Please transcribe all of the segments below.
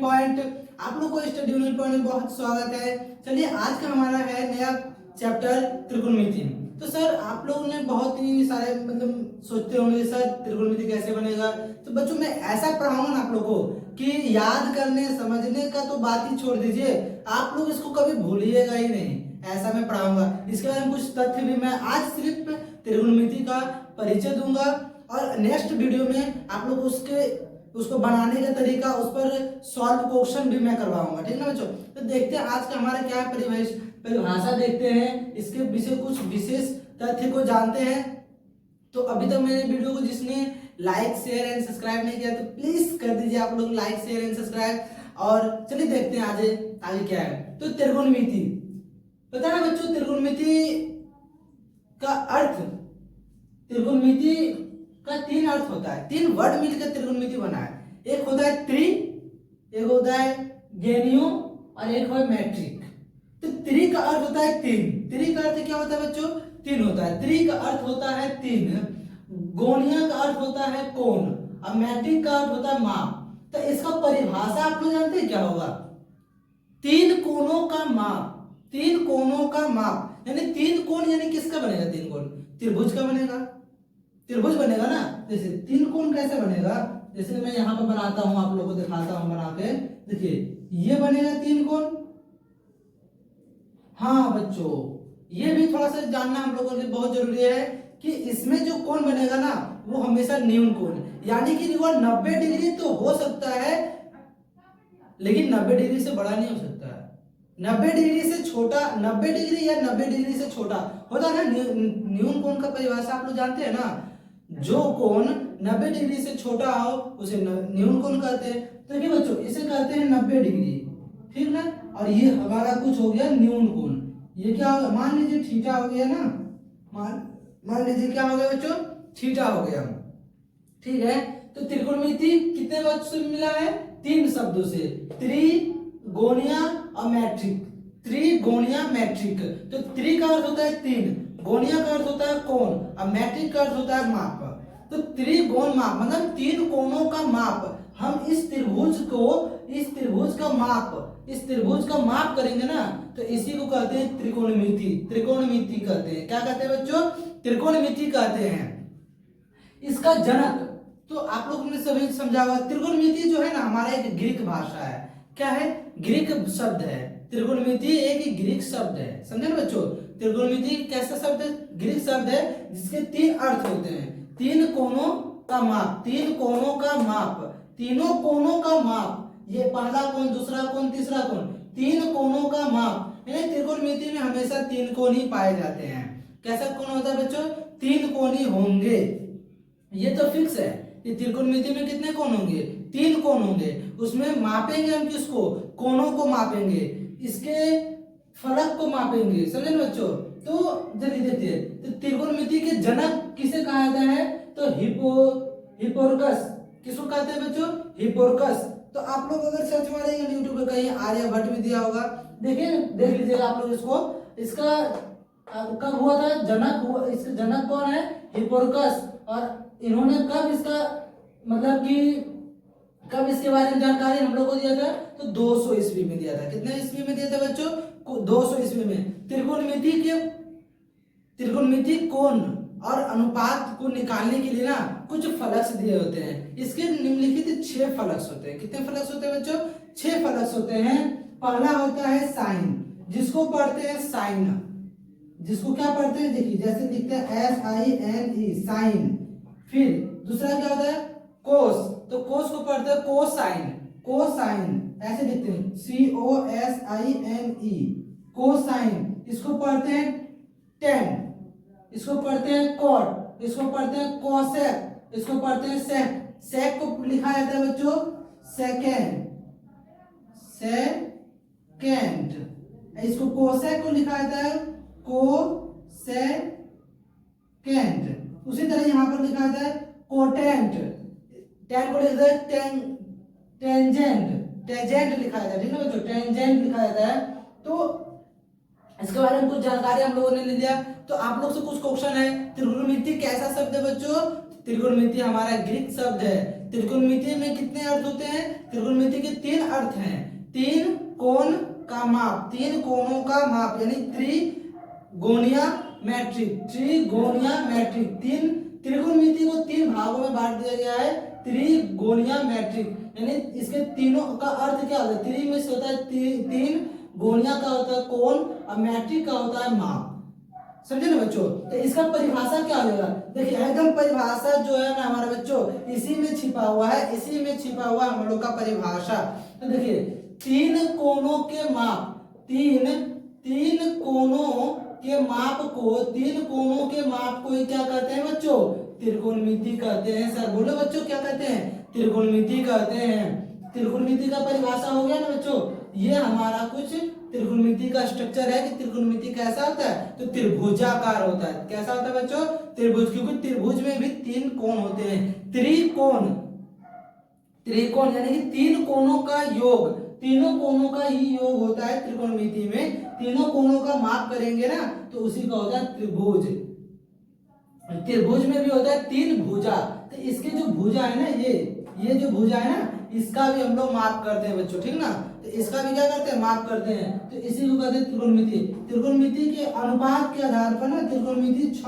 Point. आप लोग को स्टडी यूनिट पॉइंट में बहुत स्वागत है। चलिए आज का हमारा है नया चैप्टर त्रिकोणमिति। तो सर आप लोगों ने बहुत ही सारे मतलब सोचते होंगे सर त्रिकोणमिति कैसे बनेगा। तो बच्चों मैं ऐसा पढ़ाऊंगा ना आप लोगों को कि याद करने समझने का तो बात ही छोड़ दीजिए, आप लोग इसको कभी भूलिएगा ही नहीं, ऐसा मैं पढ़ाऊंगा। इसके बारे में कुछ तथ्य भी मैं आज सिर्फ त्रिकोणमिति का परिचय दूंगा और नेक्स्ट वीडियो में आप लोग उसको बनाने का तरीका, उस पर सॉल्व क्वेश्चन भी मैं करवाऊंगा, ठीक है ना बच्चों। तो देखते हैं आज का हमारा क्या परिभाषा देखते हैं, इसके विषय कुछ विशेष तथ्य को जानते हैं। तो अभी तक मेरे वीडियो को जिसने लाइक शेयर एंड सब्सक्राइब नहीं किया तो प्लीज कर दीजिए आप लोग लाइक शेयर एंड सब्सक्राइब। और चलिए देखते हैं आगे क्या है। तो त्रिकोणमिति पता है बच्चों, त्रिकोणमिति का अर्थ, त्रिकोणमिति का 3 अर्थ होता है, 3 वर्ड मिलकर त्रिकोणमिति बना है। एक होता है त्रि, एक होता है गेनियो और एक है मैट्रिक। तो त्रि का अर्थ होता है 3। त्रि का अर्थ क्या होता है बच्चों? 3 होता है। त्रि का अर्थ होता है 3, गोनिया का अर्थ होता है कोण और मैट्रिक का अर्थ होता है माप। तो इसका परिभाषा आप लोग जानते हैं क्या होगा? 3 कोणों का माप। 3 कोणों का माप यानी 3 कोण यानी किसका बनेगा? 3 कोण त्रिभुज का बनेगा, त्रिभुज बनेगा ना। जैसे 3 कोण कैसे बनेगा? जैसे मैं यहाँ पर बनाता हूँ, आप लोगों को दिखाता हूँ बना के। देखिए ये बनेगा 3 कोण। हाँ बच्चों ये भी थोड़ा सा जानना हम लोगों के लिए बहुत जरूरी है कि इसमें जो कोण बनेगा ना वो हमेशा न्यून कोण, यानी कि वो 90 डिग्री तो हो सकता है लेकिन 90 डिग्री से बड़ा नहीं हो सकता है। 90 डिग्री से छोटा, 90 डिग्री या 90 डिग्री से छोटा होता है ना। न्यून कोण का परिभाषा आप लोग जानते हैं ना, जो कोण 90 डिग्री से छोटा हो उसे न्यून कोण कहते हैं। तो देखिए बच्चों इसे कहते हैं 90 डिग्री, ठीक ना। और ये हमारा कुछ हो गया न्यून कोण। ये क्या होगा? मान लीजिए थीटा हो गया ना, मान लीजिए क्या हो गया बच्चों? थीटा हो गया, ठीक है। तो त्रिकोणमिति कितने वर्ड से मिला है? 3 शब्दों से, त्रि, गोनिया और मैट्रिक। त्रि, गोनिया, मैट्रिक। तो त्रि का अर्थ होता है 3, गोनिया का अर्थ होता है कोण और मैट्रिक का अर्थ होता है माप। तो त्रिकोण माप मतलब 3 कोणों का माप। हम इस त्रिभुज का माप करेंगे ना तो इसी को कहते हैं त्रिकोणमिति। त्रिकोणमिति कहते हैं, क्या कहते हैं बच्चों? त्रिकोणमिति कहते हैं। इसका जनक तो आप लोगों ने सभी समझा होगा। त्रिकोणमिति जो है ना हमारा एक ग्रीक भाषा है। क्या है? ग्रीक शब्द है। त्रिकोणमिति एक ग्रीक शब्द है, समझे ना बच्चों। त्रिकोणमिति कैसा शब्द है? ग्रीक शब्द है जिसके 3 अर्थ होते हैं। 3 कोणों का माप, 3 कोणों का माप, तीनों कोणों का माप। ये पहला कोण, दूसरा कोण, तीसरा कोण, 3 कोणों का माप। यानी त्रिकोणमिति में हमेशा 3 कोण ही पाए जाते हैं। कैसा कोण होता है बच्चों? 3 कोण ही होंगे, ये तो फिक्स है। ये त्रिकोणमिति में कितने कोण होंगे? 3 कोण होंगे। उसमें मापेंगे हम किसको? कोणों को मापेंगे, इसके फलक को मापेंगे, समझे ना बच्चों। तो जल्दी देखते हैं। तो त्रिकोणमिति के जनक किसे कहा जाता है? तो हिप्पोरकस। किसको कहते हैं बच्चों? हिप्पोरकस। तो आप लोग अगर सर्च मारेंगे यूट्यूब पे कहीं आर्यभट्ट भी दिया होगा, देखिए देख लीजिएगा आप लोग इसको। इसका कब हुआ था? जनक हुआ, इसका जनक कौन है? हिप्पोरकस। और इन्होंने कब इसका मतलब कि कब इसके बारे में जानकारी हम लोग को दिया था? तो 200 ईस्वी में दिया था। कितने ईस्वी में दिया था बच्चों? 200 ईस्वी में। त्रिकोणमिति कोण और अनुपात को निकालने के लिए ना कुछ फलक्स दिए होते हैं। इसके निम्नलिखित 6 फलक्स होते हैं। कितने फलक्स होते हैं बच्चों? 6 फलक्स होते हैं। पहला होता है साइन, जिसको पढ़ते हैं साइन। जिसको क्या पढ़ते हैं? देखिए जैसे लिखते हैं SINE, साइन। फिर दूसरा क्या होता है? कोस। तो कोस को पढ़ते हैं कोसाइन। कोसाइन ऐसे लिखते हैं COSINE, कोसाइन। इसको पढ़ते हैं टेन। इसको पढ़ते हैं कॉट। इसको पढ़ते हैं कोसेक। इसको पढ़ते हैं सेक। सेक को लिखा जाता है बच्चों सेकेंड, सेकेंड। इसको कोसेक को लिखा जाता है कोसेकेंड। उसी तरह यहाँ पर लिखा जाता है कोटेंट। टेन को लिखा जाता है टेंजेंट। टेंजेंट लिखा जाता है, ठीक है बच्चों, टेंजेंट लिखा जाता है। तो इसके बारे में कुछ जानकारी हम लोगों ने ले लिया। तो आप लोग से कुछ क्वेश्चन है। त्रिकोणमिति कैसा शब्द है बच्चों? त्रिकोणमिति हमारा ग्रीक शब्द है। त्रिकोणमिति में कितने अर्थ होते हैं? त्रिकोणमिति के तीन अर्थ हैं। तीन कोण का माप, तीन कोणों का माप यानी त्रिगोणीय मैट्रिक, त्रिगोणीय मैट्रिक। तीन त्रिकोणमिति को तीन भागों में बांट दिया गया है, त्रिगोणीय मैट्रिक यानी इसके तीनों का अर्थ क्या होता है? त्रि में से होता है तीन, गोणिया का होता है कोण और मैट्रिक का होता है माप। समझे ना बच्चों? तो इसका परिभाषा क्या हो जाएगा? देखिए एकदम परिभाषा जो है ना हमारे बच्चों इसी में छिपा हुआ है, इसी में छिपा हुआ हम लोग का परिभाषा। तो देखिए तीन कोणों के माप, तीन कोणों के माप को, तीन कोणों के माप को क्या कहते हैं बच्चों? त्रिकोणमिति कहते हैं। सर बोलो बच्चों क्या कहते हैं? त्रिकोणमिति कहते हैं। त्रिकोणमिति का परिभाषा हो गया ना बच्चों। ये हमारा कुछ त्रिकोणमिति का स्ट्रक्चर है कि त्रिकोणमिति कैसा होता है? तो त्रिभुजाकार होता है। कैसा होता है बच्चों? त्रिभुज, क्योंकि त्रिभुज में भी तीन कोण होते हैं। त्रिकोण, त्रिकोण यानी कि तीन कोणों का योग, तीनों कोणों का ही योग होता है त्रिकोणमिति में। तीनों कोणों का माप करेंगे ना तो उसी का होता है त्रिभुज। त्रिभुज में भी होता है तीन भुजा, तो इसके जो भुजा है ना, ये जो भुजा है ना इसका भी हम लोग माप करते हैं बच्चों, ठीक ना? तो इसका भी क्या करते हैं? माप करते हैं। तो इसी को कहते हैं त्रिकोणमिति। त्रिकोणमिति के अनुपात के आधार पर ना त्रिकोणमिति छ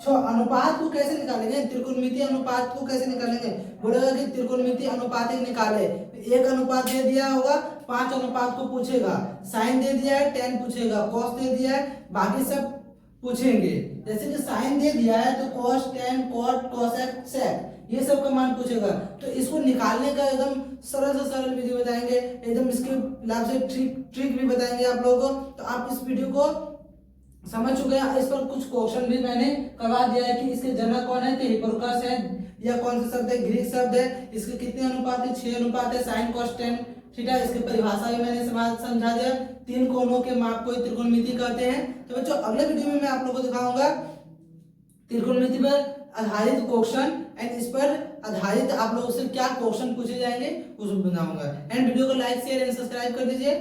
अनुपात को कैसे निकालेंगे? त्रिकोणमिति अनुपात को कैसे निकालेंगे? बोलेगा कि त्रिकोणमिति अनुपात निकाले, एक अनुपात दे दिया होगा, 5 अनुपात को पूछेगा, साइन दे दिया है 10 पूछेगा, कॉस दे दिया है, बाकी सब पूछेंगे। जैसे कि साइन दे दिया है तो कॉस, टेन, कॉट, कोसेक, सेक ये सब का मान पूछेगा। तो इसको निकालने का एकदम सरल से सरल विधि बताएंगे, एकदम इसके लाभ से ट्रिक भी बताएंगे आप लोगों को। तो आप इस वीडियो को समझ चुके हैं। इस पर कुछ क्वेश्चन भी मैंने करवा दिया है कि इसके जनक कौन है? तो हिप्पोक्रेटस है, या कौन सा शब्द है? ग्रीक शब्द है। इसके कितने अनुपात है? 6 अनुपात है, साइन कॉस टेन थीटा। इसकी परिभाषा भी मैंने समझा दिया। तीन कोणों के माप को त्रिकोणमिति कहते हैं। तो बच्चों अगले वीडियो में मैं आप लोगों को दिखाऊंगा त्रिकोणमिति पर आधारित क्वेश्चन एंड इस पर आधारित आप लोगों से क्या क्वेश्चन पूछे जाएंगे उसको बनाऊंगा। एंड वीडियो को लाइक शेयर एंड सब्सक्राइब कर दीजिए।